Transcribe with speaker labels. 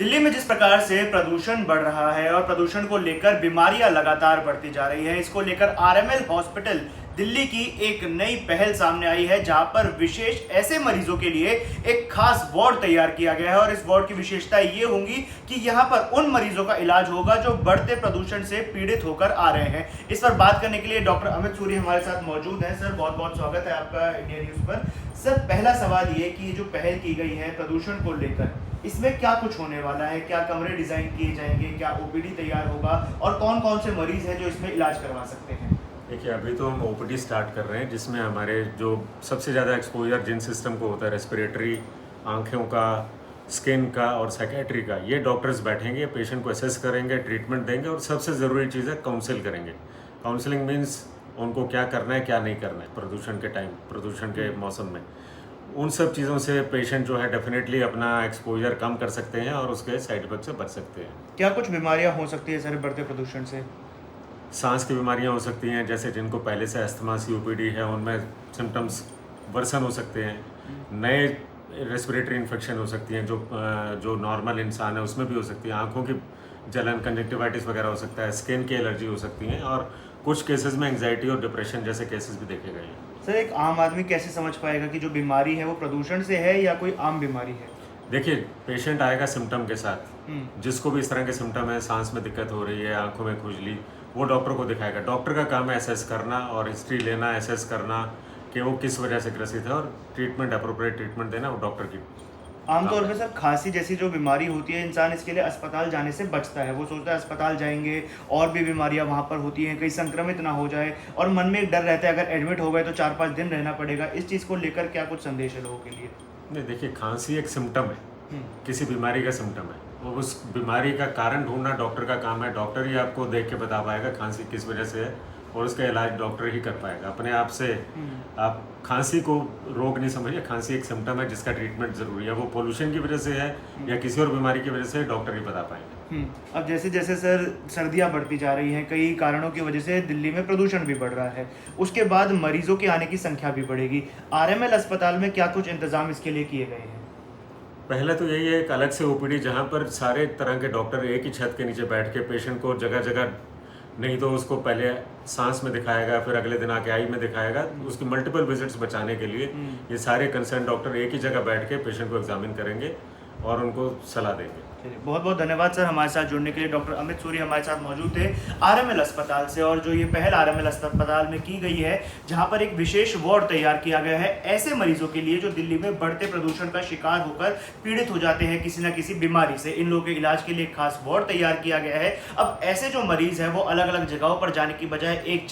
Speaker 1: दिल्ली में जिस प्रकार से प्रदूषण बढ़ रहा है और प्रदूषण को लेकर बीमारियां लगातार बढ़ती जा रही है, इसको लेकर आरएमएल हॉस्पिटल दिल्ली की एक नई पहल सामने आई है, जहां पर विशेष ऐसे मरीजों के लिए एक खास वार्ड तैयार किया गया है। और इस वार्ड की विशेषता ये होगी कि यहां पर उन मरीजों का इलाज होगा जो बढ़ते प्रदूषण से पीड़ित होकर आ रहे हैं। इस पर बात करने के लिए डॉक्टर अमित सूरी हमारे साथ मौजूद हैं। सर, बहुत बहुत स्वागत है आपका इंडिया न्यूज पर। सर, पहला सवाल ये कि ये जो पहल की गई है प्रदूषण को लेकर, इसमें क्या कुछ होने वाला है? क्या कमरे डिजाइन किए जाएंगे? क्या ओपीडी तैयार होगा? और कौन कौन से मरीज हैं जो इसमें इलाज करवा सकते हैं?
Speaker 2: देखिए, अभी तो हम ओपीडी स्टार्ट कर रहे हैं, जिसमें हमारे जो सबसे ज़्यादा एक्सपोजर जिन सिस्टम को होता है, रेस्पिरेटरी, आँखों का, स्किन का और साइकेट्री का, ये डॉक्टर्स बैठेंगे, पेशेंट को असेस करेंगे, ट्रीटमेंट देंगे और सबसे ज़रूरी चीज़ है काउंसिल करेंगे। काउंसलिंग मीन्स उनको क्या करना है, क्या नहीं करना है प्रदूषण के टाइम, प्रदूषण के मौसम में। उन सब चीज़ों से पेशेंट जो है डेफिनेटली अपना एक्सपोजर कम कर सकते हैं और उसके साइड इफेक्ट से बच सकते हैं।
Speaker 1: क्या कुछ बीमारियां हो सकती है सर बढ़ते प्रदूषण से?
Speaker 2: सांस की बीमारियां हो सकती हैं, जैसे जिनको पहले से अस्थमा, सीओपीडी है, उनमें सिम्टम्स वर्सन हो सकते हैं। नए रेस्पिरेटरी इन्फेक्शन हो सकती हैं, जो नॉर्मल इंसान है उसमें भी हो सकती है। आँखों की जलन, कंजक्टिवाइटिस वगैरह हो सकता है, स्किन की एलर्जी हो सकती हैं और कुछ केसेस में एंग्जाइटी और डिप्रेशन जैसे केसेस भी देखे गए हैं।
Speaker 1: सर, एक आम आदमी कैसे समझ पाएगा कि जो बीमारी है वो प्रदूषण से है या कोई आम बीमारी है?
Speaker 2: देखिए, पेशेंट आएगा सिम्टम के साथ, जिसको भी इस तरह के सिम्टम है, सांस में दिक्कत हो रही है, आंखों में खुजली, वो डॉक्टर को दिखाएगा। डॉक्टर का काम है असेस करना और हिस्ट्री लेना, असेस करना कि वो किस वजह से ग्रसित है और ट्रीटमेंट, अप्रोप्रिएट ट्रीटमेंट देना वो डॉक्टर की।
Speaker 1: आमतौर पे सर खांसी जैसी जो बीमारी होती है, इंसान इसके लिए अस्पताल जाने से बचता है। वो सोचता है अस्पताल जाएंगे और भी बीमारियां वहाँ पर होती हैं, कहीं संक्रमित ना हो जाए, और मन में एक डर रहता है अगर एडमिट हो गए तो 4-5 दिन रहना पड़ेगा। इस चीज़ को लेकर क्या कुछ संदेश है लोगों के लिए?
Speaker 2: नहीं, देखिए, खांसी एक सिम्टम है, किसी बीमारी का सिम्टम है। वो उस बीमारी का कारण ढूंढना डॉक्टर का काम है। डॉक्टर ही आपको देख के बता पाएगा खांसी किस वजह से है और उसका इलाज डॉक्टर ही कर पाएगा। अपने आप से आप खांसी को रोग नहीं समझिए। खांसी एक सिम्टम है जिसका ट्रीटमेंट जरूरी है। वो पोल्यूशन की वजह से है या किसी और बीमारी की वजह से, डॉक्टर ही बता पाएंगे।
Speaker 1: अब जैसे जैसे सर सर्दियां बढ़ती जा रही हैं, कई कारणों की वजह से दिल्ली में प्रदूषण भी बढ़ रहा है, उसके बाद मरीजों के आने की संख्या भी बढ़ेगी। आरएमएल अस्पताल में क्या कुछ इंतजाम इसके लिए किए गए हैं?
Speaker 2: पहले तो यही है, एक अलग से ओपीडी जहाँ पर सारे तरह के डॉक्टर एक ही छत के नीचे बैठ के पेशेंट को जगह जगह, नहीं तो उसको पहले सांस में दिखाएगा, फिर अगले दिन आके आई में दिखाएगा, उसकी मल्टीपल विजिट्स बचाने के लिए ये सारे कंसर्न डॉक्टर एक ही जगह बैठ के पेशेंट को एग्जामिन करेंगे और उनको सलाह देंगे।
Speaker 1: बहुत बहुत धन्यवाद सर हमारे साथ जुड़ने के लिए। डॉक्टर अमित सूरी हमारे साथ मौजूद थे आरएमएल अस्पताल से। और जो ये पहल आरएमएल अस्पताल में की गई है, जहां पर एक विशेष वार्ड तैयार किया गया है ऐसे मरीजों के लिए जो दिल्ली में बढ़ते प्रदूषण का शिकार होकर पीड़ित हो जाते हैं किसी न किसी बीमारी से, इन लोगों के इलाज के लिए एक खास वार्ड तैयार किया गया है। अब ऐसे जो मरीज है वो अलग अलग जगहों पर जाने की बजाय एक